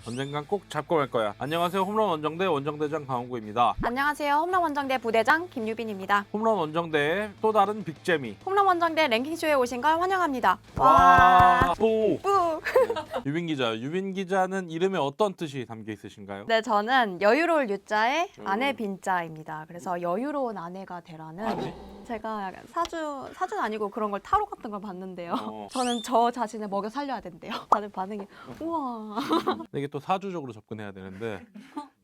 언젠간 꼭 잡고 갈 거야. 안녕하세요. 홈런 원정대 원정대장 강원구입니다. 안녕하세요. 홈런 원정대 부대장 김유빈입니다. 홈런 원정대의 또 다른 빅재미. 홈런 원정대 랭킹쇼에 오신 걸 환영합니다. 와, 뽀! 뿌! 유빈 기자. 유빈 기자는 이름에 어떤 뜻이 담겨 있으신가요? 네, 저는 여유로울 유자의 아내 빈자입니다. 그래서 여유로운 아내가 되라는 아내? 제가 약간 사주는 아니고 그런 걸 타로 같은 걸 봤는데요. 어. 저는 저 자신을 먹여 살려야 된대요. 다들 반응이 우와. 이게 또 사주적으로 접근해야 되는데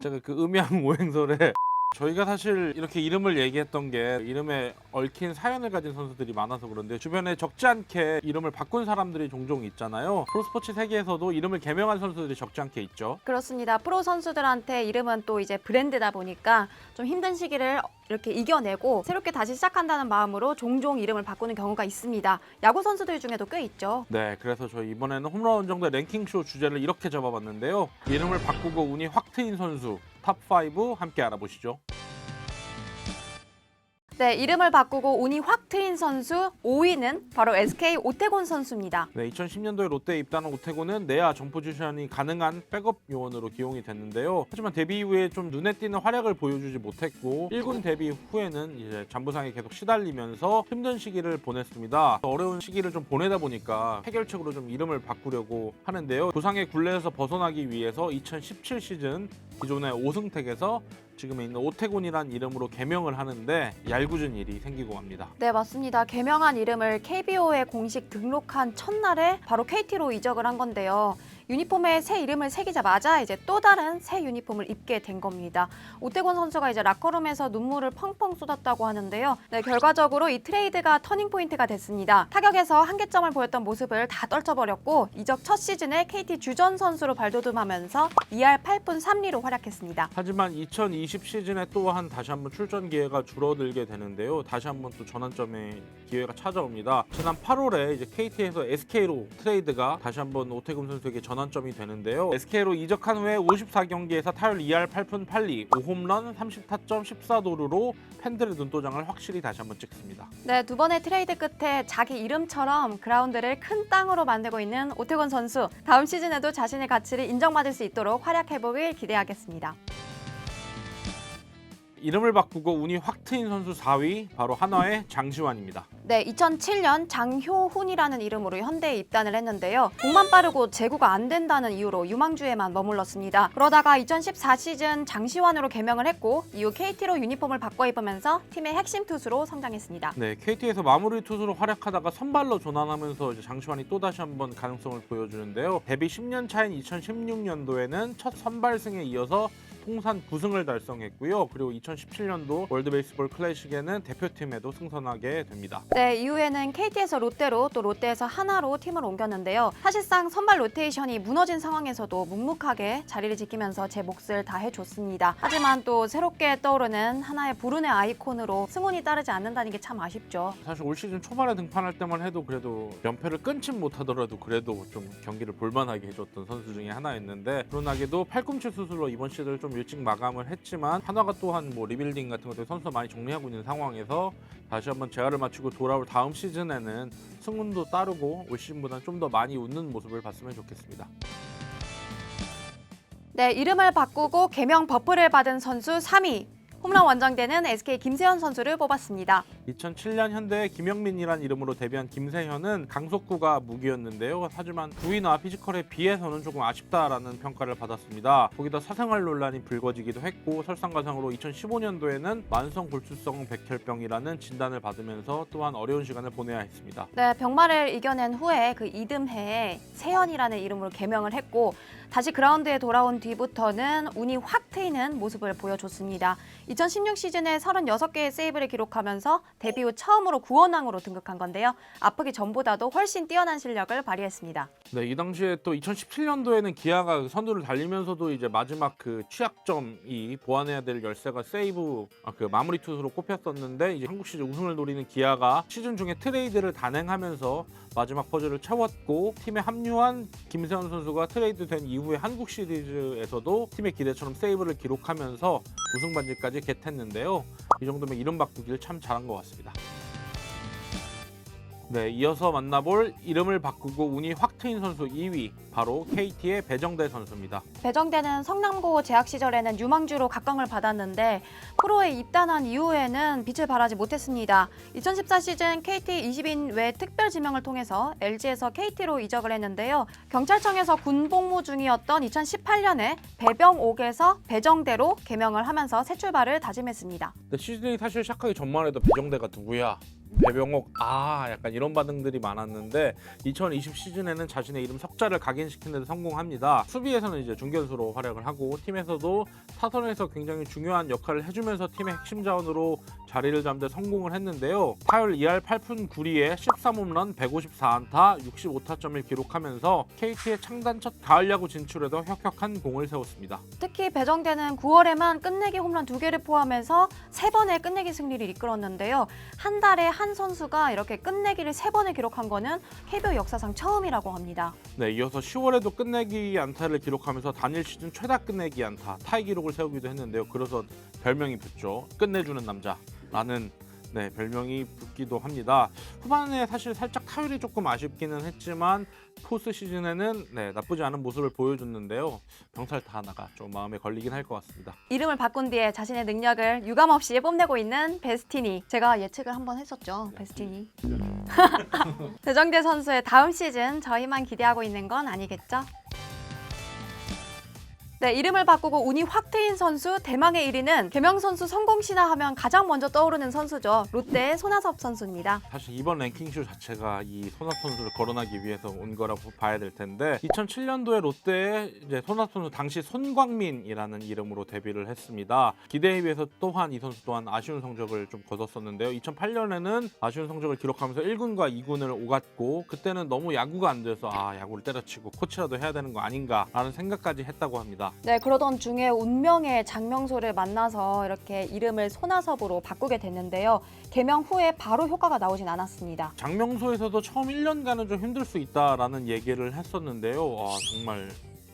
제가 그 음양 오행설에 저희가 사실 이렇게 이름을 얘기했던 게 이름에 얽힌 사연을 가진 선수들이 많아서 그런데 주변에 적지 않게 이름을 바꾼 사람들이 종종 있잖아요. 프로스포츠 세계에서도 이름을 개명한 선수들이 적지 않게 있죠. 그렇습니다. 프로 선수들한테 이름은 또 이제 브랜드다 보니까 좀 힘든 시기를 이렇게 이겨내고 새롭게 다시 시작한다는 마음으로 종종 이름을 바꾸는 경우가 있습니다. 야구 선수들 중에도 꽤 있죠. 네, 그래서 저희 이번에는 홈런 원정대 랭킹쇼 주제를 이렇게 잡아봤는데요. 이름을 바꾸고 운이 확 트인 선수 탑5 함께 알아보시죠. 네, 이름을 바꾸고 운이 확 트인 선수 5위는 바로 SK 오태곤 선수입니다. 네, 2010년도에 롯데에 입단한 오태곤은 내야 정 포지션이 가능한 백업 요원으로 기용이 됐는데요. 하지만 데뷔 이후에 좀 눈에 띄는 활약을 보여주지 못했고 1군 데뷔 후에는 이제 잔부상에 계속 시달리면서 힘든 시기를 보냈습니다. 어려운 시기를 좀 보내다 보니까 해결책으로 좀 이름을 바꾸려고 하는데요. 부상의 굴레에서 벗어나기 위해서 2017 시즌 기존의 오승택에서 지금에 있는 오태곤이란 이름으로 개명을 하는데 얄궂은 일이 생기고 맙니다. 네, 맞습니다. 개명한 이름을 KBO에 공식 등록한 첫날에 바로 KT로 이적을 한 건데요. 유니폼에 새 이름을 새기자마자 이제 또 다른 새 유니폼을 입게 된 겁니다. 오태곤 선수가 이제 라커룸에서 눈물을 펑펑 쏟았다고 하는데요. 네, 결과적으로 이 트레이드가 터닝 포인트가 됐습니다. 타격에서 한계점을 보였던 모습을 다 떨쳐버렸고 이적 첫 시즌에 KT 주전 선수로 발돋움하면서 2할 8푼 3리로 활약했습니다. 하지만 2020 시즌에 또한 다시 한번 출전 기회가 줄어들게 되는데요. 다시 한번 또 전환점의 기회가 찾아옵니다. 지난 8월에 이제 KT에서 SK로 트레이드가 다시 한번 오태곤 선수에게 전환점이 되는데요. SK로 이적한 후에 54경기에서 타율 2할 8푼 8리, 5홈런, 30타점 14도루로 팬들의 눈도장을 확실히 다시 한번 찍습니다. 네, 두 번의 트레이드 끝에 자기 이름처럼 그라운드를 큰 땅으로 만들고 있는 오태곤 선수. 다음 시즌에도 자신의 가치를 인정받을 수 있도록 활약해보길 기대하겠습니다. 이름을 바꾸고 운이 확 트인 선수 4위 바로 한화의 장시환입니다. 네, 2007년 장효훈이라는 이름으로 현대에 입단을 했는데요. 공만 빠르고 제구가 안 된다는 이유로 유망주에만 머물렀습니다. 그러다가 2014 시즌 장시환으로 개명을 했고 이후 KT로 유니폼을 바꿔 입으면서 팀의 핵심 투수로 성장했습니다. 네, KT에서 마무리 투수로 활약하다가 선발로 전환하면서 이제 장시환이 또다시 한번 가능성을 보여주는데요. 데뷔 10년 차인 2016년도에는 첫 선발승에 이어서 통산 9승을 달성했고요. 그리고 2017년도 월드베이스볼 클래식에는 대표팀에도 승선하게 됩니다. 네, 이후에는 KT에서 롯데로 또 롯데에서 하나로 팀을 옮겼는데요. 사실상 선발 로테이션이 무너진 상황에서도 묵묵하게 자리를 지키면서 제 몫을 다해줬습니다. 하지만 또 새롭게 떠오르는 하나의 불운의 아이콘으로 승운이 따르지 않는다는 게 참 아쉽죠. 사실 올 시즌 초반에 등판할 때만 해도 그래도 연패를 끊진 못하더라도 그래도 좀 경기를 볼만하게 해줬던 선수 중에 하나였는데 불운하게도 팔꿈치 수술로 이번 시즌을 좀 일찍 마감을 했지만 한화가 또한 뭐 리빌딩 같은 것들 선수 많이 정리하고 있는 상황에서 다시 한번 재활을 마치고 돌아올 다음 시즌에는 승운도 따르고 올 시즌보다는 좀 더 많이 웃는 모습을 봤으면 좋겠습니다. 네, 이름을 바꾸고 개명 버프를 받은 선수 3위. 홈런 원정대는 SK 김세현 선수를 뽑았습니다. 2007년 현대 김영민이란 이름으로 데뷔한 김세현은 강속구가 무기였는데요. 하지만 부위나 피지컬에 비해서는 조금 아쉽다라는 평가를 받았습니다. 거기다 사생활 논란이 불거지기도 했고 설상가상으로 2015년도에는 만성 골수성 백혈병이라는 진단을 받으면서 또한 어려운 시간을 보내야 했습니다. 네, 병마를 이겨낸 후에 그 이듬해에 세현이라는 이름으로 개명을 했고 다시 그라운드에 돌아온 뒤부터는 운이 확 트이는 모습을 보여줬습니다. 2016 시즌에 36개의 세이브를 기록하면서 데뷔 후 처음으로 구원왕으로 등극한 건데요. 아프기 전보다도 훨씬 뛰어난 실력을 발휘했습니다. 네, 이 당시에 또 2017년도에는 기아가 선두를 달리면서도 이제 마지막 그 취약점이 보완해야 될 열쇠가 세이브 그 마무리 투수로 꼽혔었는데 이제 한국 시즌 우승을 노리는 기아가 시즌 중에 트레이드를 단행하면서 마지막 퍼즐을 채웠고 팀에 합류한 김세현 선수가 트레이드된 이후에 한국 시리즈에서도 팀의 기대처럼 세이브를 기록하면서 우승 반지까지 겟했는데요. 이 정도면 이름 바꾸기를 참 잘한 것 같습니다. 네, 이어서 만나볼 이름을 바꾸고 운이 확 트인 선수 2위, 바로 KT의 배정대 선수입니다. 배정대는 성남고 재학 시절에는 유망주로 각광을 받았는데 프로에 입단한 이후에는 빛을 발하지 못했습니다. 2014 시즌 KT 20인 외 특별 지명을 통해서 LG에서 KT로 이적을 했는데요. 경찰청에서 군복무 중이었던 2018년에 배병옥에서 배정대로 개명을 하면서 새 출발을 다짐했습니다. 근데 시즌이 사실 시작하기 전만 해도 배정대가 누구야? 배병옥 약간 이런 반응들이 많았는데 2020 시즌에는 자신의 이름 석자를 각인시키는 데 성공합니다. 수비에서는 이제 중견수로 활약을 하고 팀에서도 타선에서 굉장히 중요한 역할을 해주면서 팀의 핵심 자원으로 자리를 잡는 데 성공을 했는데요. 타율 2할 8푼 9리에 13홈런 154안타 65타점을 기록하면서 KT의 창단 첫 가을 야구 진출에도 혁혁한 공을 세웠습니다. 특히 배정대는 9월에만 끝내기 홈런 2개를 포함해서 3번의 끝내기 승리를 이끌었는데요. 한 달에 한 선수가 이렇게 끝내기를 3번을 기록한 거는 KBO 역사상 처음이라고 합니다. 네, 이어서 10월에도 끝내기 안타를 기록하면서 단일 시즌 최다 끝내기 안타 타이 기록을 세우기도 했는데요. 그래서 별명이 붙죠. 끝내주는 남자라는 별명이 붙기도 합니다. 후반에 사실 살짝 타율이 조금 아쉽기는 했지만 포스트 시즌에는 나쁘지 않은 모습을 보여줬는데요. 병살타 하나가 좀 마음에 걸리긴 할 것 같습니다. 이름을 바꾼 뒤에 자신의 능력을 유감없이 뽐내고 있는 베스티니. 제가 예측을 한번 했었죠. 베스티니. 배정대 선수의 다음 시즌 저희만 기대하고 있는 건 아니겠죠? 네, 이름을 바꾸고 운이 확 트인 선수 대망의 1위는 개명 선수 성공시나 하면 가장 먼저 떠오르는 선수죠. 롯데의 손아섭 선수입니다. 사실 이번 랭킹쇼 자체가 이 손아섭 선수를 거론하기 위해서 온 거라고 봐야 될 텐데 2007년도에 롯데에 이제 손아섭 선수 당시 손광민이라는 이름으로 데뷔를 했습니다. 기대에 비해서 또한 이 선수 또한 아쉬운 성적을 좀 거뒀었는데요. 2008년에는 아쉬운 성적을 기록하면서 1군과 2군을 오갔고 그때는 너무 야구가 안 돼서 야구를 때려치고 코치라도 해야 되는 거 아닌가라는 생각까지 했다고 합니다. 네, 그러던 중에 운명의 장명소를 만나서 이렇게 이름을 손아섭으로 바꾸게 됐는데요. 개명 후에 바로 효과가 나오진 않았습니다. 장명소에서도 처음 1년간은 좀 힘들 수 있다라는 얘기를 했었는데요. 정말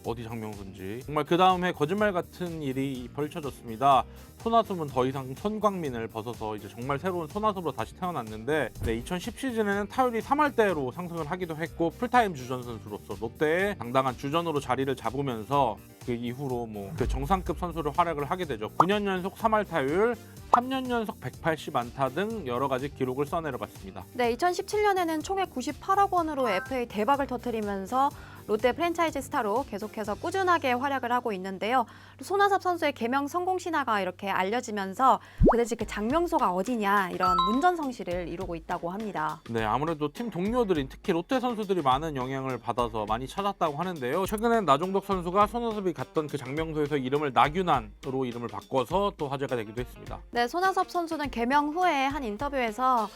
어디 장명소인지 정말 그 다음에 거짓말 같은 일이 펼쳐졌습니다. 손아섭은 더 이상 손광민을 벗어서 이제 정말 새로운 손아섭으로 다시 태어났는데 2010 시즌에는 타율이 3할대로 상승을 하기도 했고 풀타임 주전 선수로서 롯데의 당당한 주전으로 자리를 잡으면서 그 이후로 그 정상급 선수로 활약을 하게 되죠. 9년 연속 3할 타율, 3년 연속 180안타 등 여러 가지 기록을 써내려갔습니다. 네, 2017년에는 총액 98억 원으로 FA 대박을 터뜨리면서 롯데 프랜차이즈 스타로 계속해서 꾸준하게 활약을 하고 있는데요. 손아섭 선수의 개명 성공 신화가 이렇게 알려지면서 도대체 그 장명소가 어디냐 이런 문전성시를 이루고 있다고 합니다. 네, 아무래도 팀 동료들인 특히 롯데 선수들이 많은 영향을 받아서 많이 찾았다고 하는데요. 최근엔 나종덕 선수가 손아섭이 갔던 그 장명소에서 이름을 나균환으로 이름을 바꿔서 또 화제가 되기도 했습니다. 네, 손아섭 선수는 개명 후에 한 인터뷰에서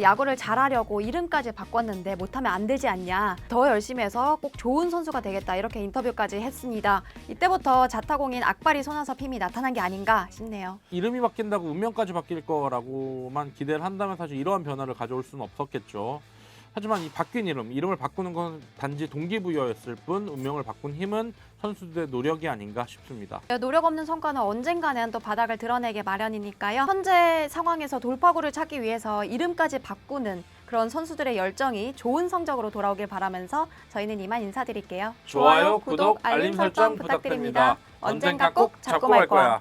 야구를 잘하려고 이름까지 바꿨는데 못하면 안 되지 않냐. 더 열심히 해서 꼭 좋은 선수가 되겠다 이렇게 인터뷰까지 했습니다. 이때부터 자타공인 악바리 손아섭 힘이 나타난 게 아닌가 싶네요. 이름이 바뀐다고 운명까지 바뀔 거라고만 기대를 한다면 사실 이러한 변화를 가져올 수는 없었겠죠. 하지만 이 바뀐 이름을 바꾸는 건 단지 동기부여였을 뿐 운명을 바꾼 힘은 선수들의 노력이 아닌가 싶습니다. 노력 없는 성과는 언젠가는 또 바닥을 드러내게 마련이니까요. 현재 상황에서 돌파구를 찾기 위해서 이름까지 바꾸는 그런 선수들의 열정이 좋은 성적으로 돌아오길 바라면서 저희는 이만 인사드릴게요. 좋아요, 구독, 알림 설정 부탁드립니다. 언젠가 꼭 잡고 말 거야.